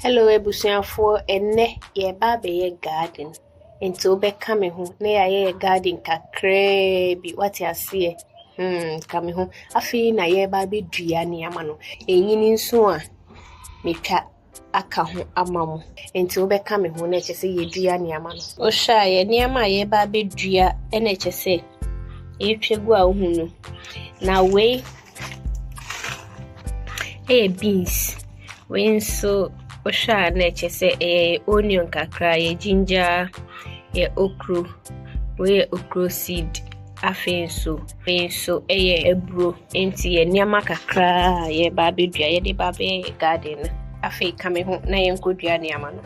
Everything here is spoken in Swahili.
Hello, ebusuafo. Enne ye ba be ye garden. Enti obeka me ho na ye garden kakra bi wate ase. Ka me ho. Afi na ye ba be dua ne ama no. Enyini nso a metwa aka ho ama mo. Enti obeka me ho na chese ye dua ne ama no. O sha ye ne ama ye ba be dua na chese e twegu a ohu no. Na we beans. We so osha na chese onion kakra, ginger, okra, we okra seed, afen so ebro, enti ye niama kakra ye ba be dua ye de ba be garden. Afen ka me ho na ye nkodua niama no.